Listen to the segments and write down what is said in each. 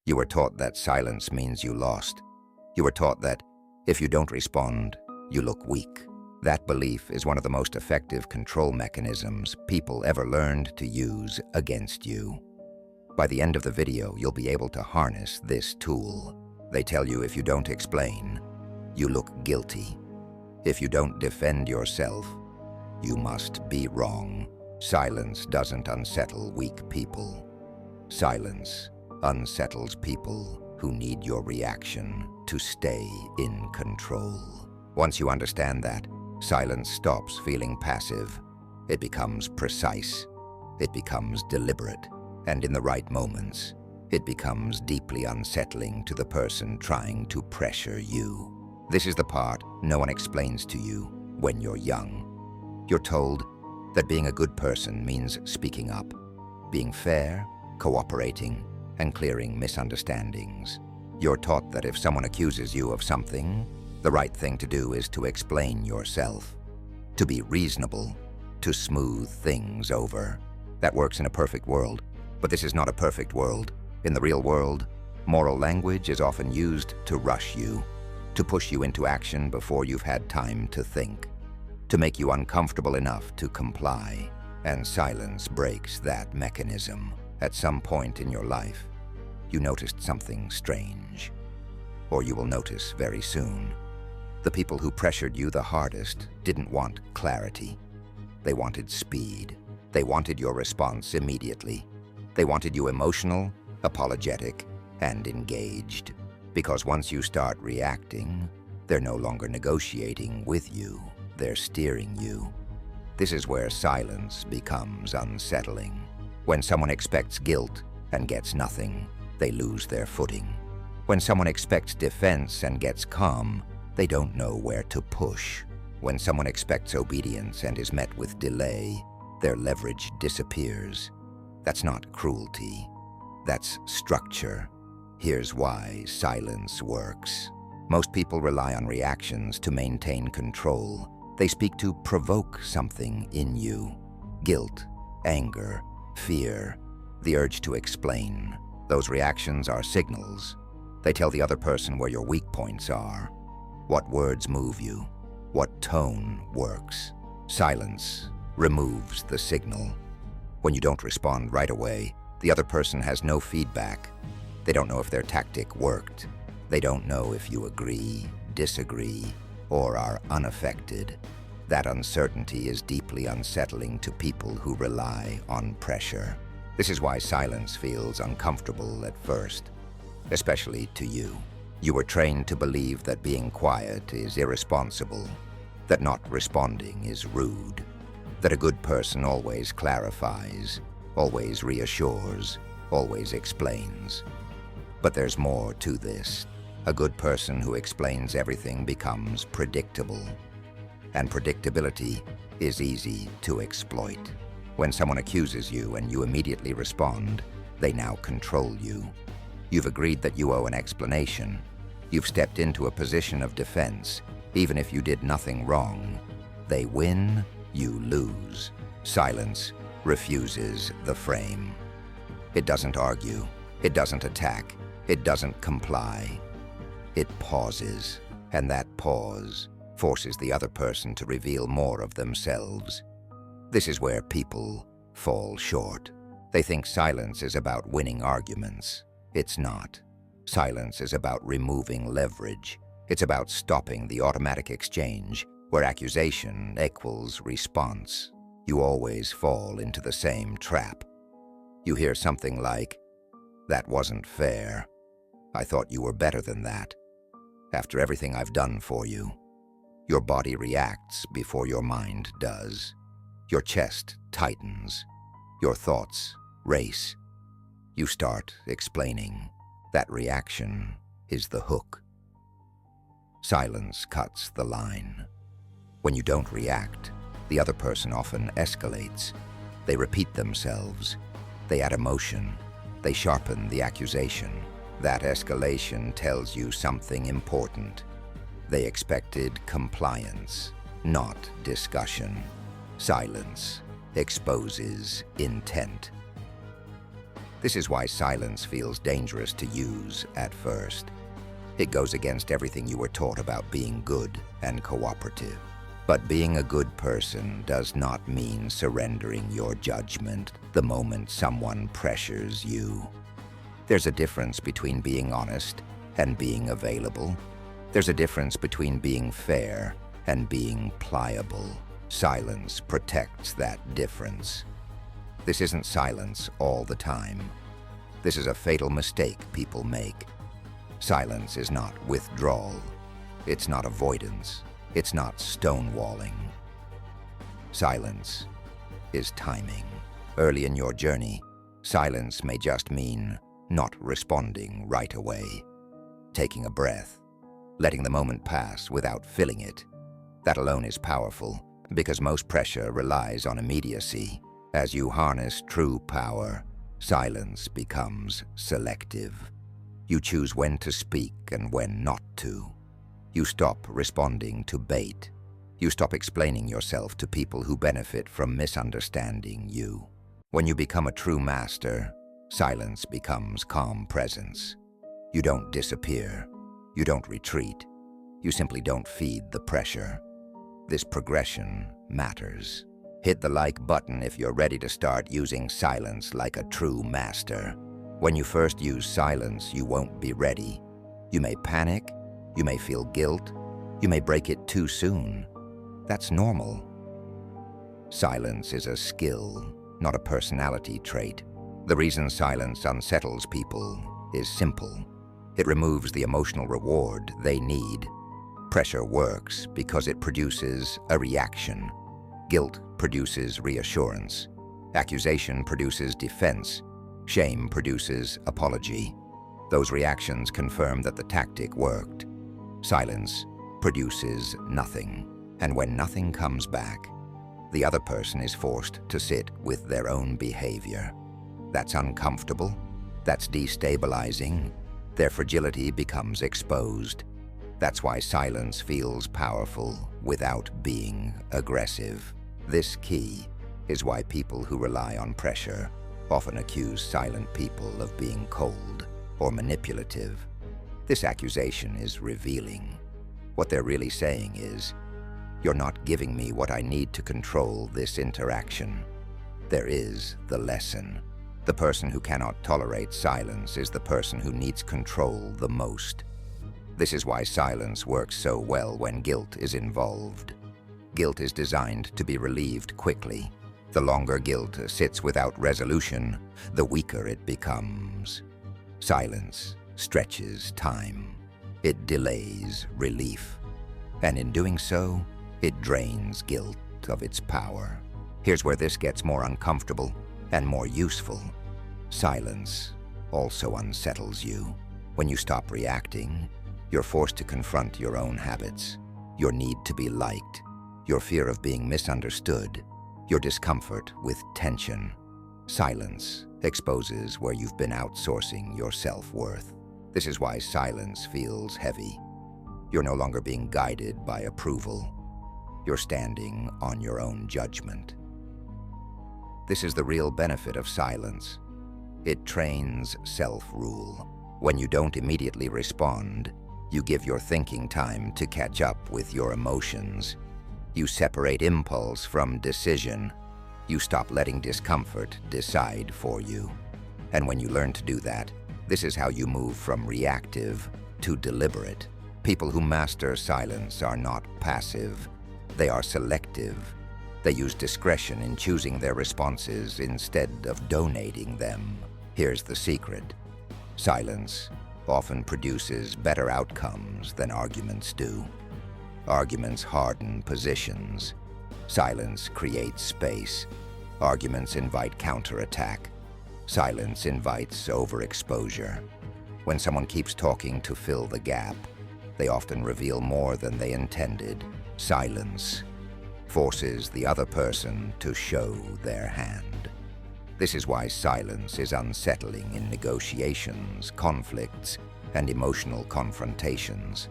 You were taught that silence means you lost. You were taught that if you don't respond, you look weak. That belief is one of the most effective control mechanisms people ever learned to use against you. By the end of the video, you'll be able to harness this tool. They tell you if you don't explain, you look guilty. If you don't defend yourself, you must be wrong. Silence doesn't unsettle weak people. Silence unsettles people who need your reaction to stay in control. Once you understand that, silence stops feeling passive. It becomes precise. It becomes deliberate. And in the right moments, it becomes deeply unsettling to the person trying to pressure you. This is the part no one explains to you when you're young. You're told that being a good person means speaking up, being fair, cooperating, and clearing misunderstandings. You're taught that if someone accuses you of something, the right thing to do is to explain yourself, to be reasonable, to smooth things over. That works in a perfect world, but this is not a perfect world. In the real world, moral language is often used to rush you, to push you into action before you've had time to think, to make you uncomfortable enough to comply. And silence breaks that mechanism. At some point in your life, you noticed something strange, or you will notice very soon. The people who pressured you the hardest didn't want clarity. They wanted speed. They wanted your response immediately. They wanted you emotional, apologetic, and engaged. Because once you start reacting, they're no longer negotiating with you. They're steering you. This is where silence becomes unsettling. When someone expects guilt and gets nothing, they lose their footing. When someone expects defense and gets calm, they don't know where to push. When someone expects obedience and is met with delay, their leverage disappears. That's not cruelty. That's structure. Here's why silence works. Most people rely on reactions to maintain control. They speak to provoke something in you. Guilt, anger, fear, the urge to explain. Those reactions are signals. They tell the other person where your weak points are, what words move you, what tone works. Silence removes the signal. When you don't respond right away, the other person has no feedback. They don't know if their tactic worked. They don't know if you agree, disagree, or are unaffected. That uncertainty is deeply unsettling to people who rely on pressure. This is why silence feels uncomfortable at first, especially to you. You were trained to believe that being quiet is irresponsible, that not responding is rude, that a good person always clarifies, always reassures, always explains. But there's more to this. A good person who explains everything becomes predictable. And predictability is easy to exploit. When someone accuses you and you immediately respond, they now control you. You've agreed that you owe an explanation. You've stepped into a position of defense, even if you did nothing wrong. They win, you lose. Silence refuses the frame. It doesn't argue. It doesn't attack. It doesn't comply. It pauses, and that pause forces the other person to reveal more of themselves. This is where people fall short. They think silence is about winning arguments. It's not. Silence is about removing leverage. It's about stopping the automatic exchange where accusation equals response. You always fall into the same trap. You hear something like, "That wasn't fair. I thought you were better than that. After everything I've done for you." Your body reacts before your mind does. Your chest tightens. Your thoughts race. You start explaining. That reaction is the hook. Silence cuts the line. When you don't react, the other person often escalates. They repeat themselves. They add emotion. They sharpen the accusation. That escalation tells you something important. They expected compliance, not discussion. Silence exposes intent. This is why silence feels dangerous to use at first. It goes against everything you were taught about being good and cooperative. But being a good person does not mean surrendering your judgment the moment someone pressures you. There's a difference between being honest and being available. There's a difference between being fair and being pliable. Silence protects that difference. This isn't silence all the time. This is a fatal mistake people make. Silence is not withdrawal. It's not avoidance. It's not stonewalling. Silence is timing. Early in your journey, silence may just mean not responding right away. Taking a breath, letting the moment pass without filling it. That alone is powerful, because most pressure relies on immediacy. As you harness true power, silence becomes selective. You choose when to speak and when not to. You stop responding to bait. You stop explaining yourself to people who benefit from misunderstanding you. When you become a true master, silence becomes calm presence. You don't disappear. You don't retreat. You simply don't feed the pressure. This progression matters. Hit the like button if you're ready to start using silence like a true master. When you first use silence, you won't be ready. You may panic, you may feel guilt, you may break it too soon. That's normal. Silence is a skill, not a personality trait. The reason silence unsettles people is simple. It removes the emotional reward they need. Pressure works because it produces a reaction. Guilt produces reassurance. Accusation produces defense. Shame produces apology. Those reactions confirm that the tactic worked. Silence produces nothing. And when nothing comes back, the other person is forced to sit with their own behavior. That's uncomfortable. That's destabilizing. Their fragility becomes exposed. That's why silence feels powerful without being aggressive. This key is why people who rely on pressure often accuse silent people of being cold or manipulative. This accusation is revealing. What they're really saying is, "You're not giving me what I need to control this interaction." There is the lesson. The person who cannot tolerate silence is the person who needs control the most. This is why silence works so well when guilt is involved. Guilt is designed to be relieved quickly. The longer guilt sits without resolution, the weaker it becomes. Silence stretches time. It delays relief. And in doing so, it drains guilt of its power. Here's where this gets more uncomfortable and more useful. Silence also unsettles you. When you stop reacting, you're forced to confront your own habits, your need to be liked, your fear of being misunderstood, your discomfort with tension. Silence exposes where you've been outsourcing your self-worth. This is why silence feels heavy. You're no longer being guided by approval. You're standing on your own judgment. This is the real benefit of silence. It trains self-rule. When you don't immediately respond, you give your thinking time to catch up with your emotions. You separate impulse from decision. You stop letting discomfort decide for you. And when you learn to do that, this is how you move from reactive to deliberate. People who master silence are not passive. They are selective. They use discretion in choosing their responses instead of donating them. Here's the secret. Silence often produces better outcomes than arguments do. Arguments harden positions. Silence creates space. Arguments invite counterattack. Silence invites overexposure. When someone keeps talking to fill the gap, they often reveal more than they intended. Silence forces the other person to show their hand. This is why silence is unsettling in negotiations, conflicts, and emotional confrontations.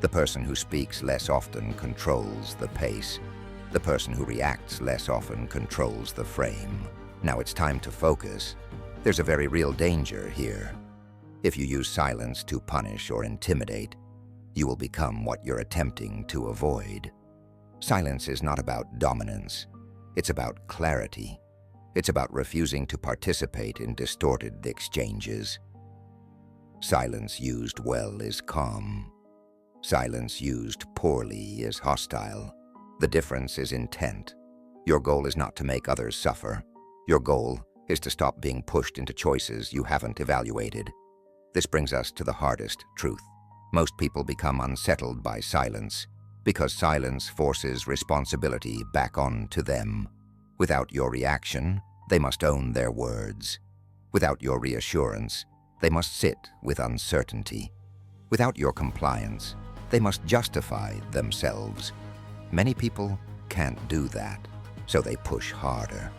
The person who speaks less often controls the pace. The person who reacts less often controls the frame. Now it's time to focus. There's a very real danger here. If you use silence to punish or intimidate, you will become what you're attempting to avoid. Silence is not about dominance. It's about clarity. It's about refusing to participate in distorted exchanges. Silence used well is calm. Silence used poorly is hostile. The difference is intent. Your goal is not to make others suffer. Your goal is to stop being pushed into choices you haven't evaluated. This brings us to the hardest truth. Most people become unsettled by silence because silence forces responsibility back onto them. Without your reaction, they must own their words. Without your reassurance, they must sit with uncertainty. Without your compliance, they must justify themselves. Many people can't do that, so they push harder.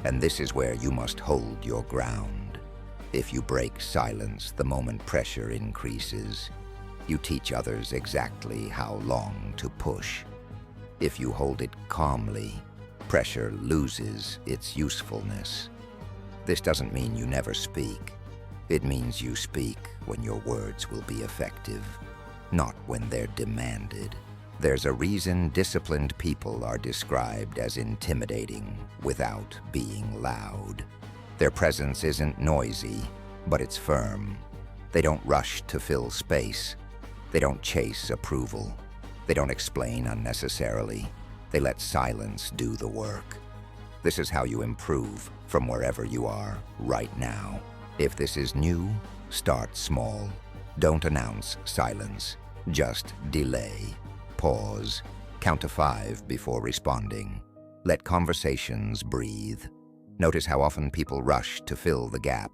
And this is where you must hold your ground. If you break silence the moment pressure increases, you teach others exactly how long to push. If you hold it calmly, pressure loses its usefulness. This doesn't mean you never speak. It means you speak when your words will be effective, not when they're demanded. There's a reason disciplined people are described as intimidating without being loud. Their presence isn't noisy, but it's firm. They don't rush to fill space. They don't chase approval. They don't explain unnecessarily. They let silence do the work. This is how you improve from wherever you are right now. If this is new, start small. Don't announce silence. Just delay. Pause. Count to 5 before responding. Let conversations breathe. Notice how often people rush to fill the gap.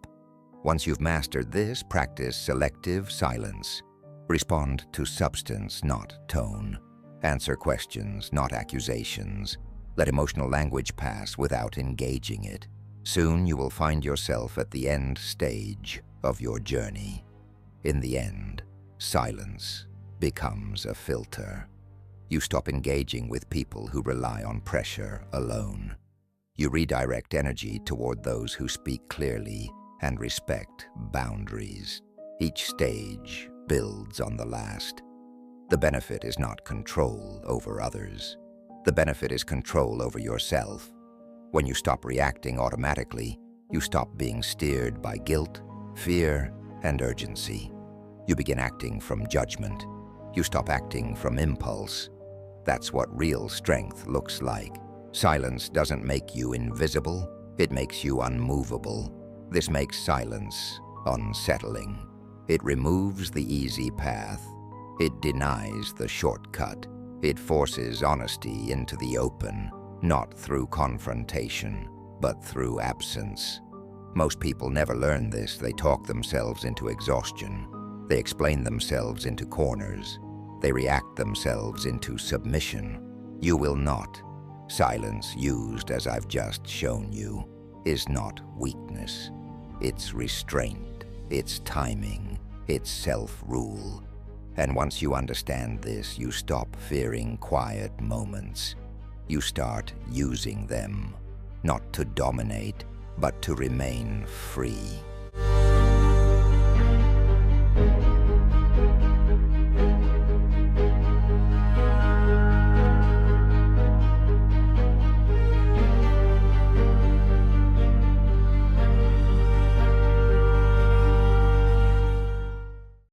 Once you've mastered this, practice selective silence. Respond to substance, not tone. Answer questions, not accusations. Let emotional language pass without engaging it. Soon you will find yourself at the end stage of your journey. In the end, silence becomes a filter. You stop engaging with people who rely on pressure alone. You redirect energy toward those who speak clearly and respect boundaries. Each stage builds on the last. The benefit is not control over others. The benefit is control over yourself. When you stop reacting automatically, you stop being steered by guilt, fear, and urgency. You begin acting from judgment. You stop acting from impulse. That's what real strength looks like. Silence doesn't make you invisible, it makes you unmovable. This makes silence unsettling. It removes the easy path. It denies the shortcut. It forces honesty into the open, not through confrontation, but through absence. Most people never learn this. They talk themselves into exhaustion. They explain themselves into corners. They react themselves into submission. You will not. Silence used as I've just shown you is not weakness. It's restraint. It's timing. It's self-rule. And once you understand this, you stop fearing quiet moments. You start using them, not to dominate, but to remain free.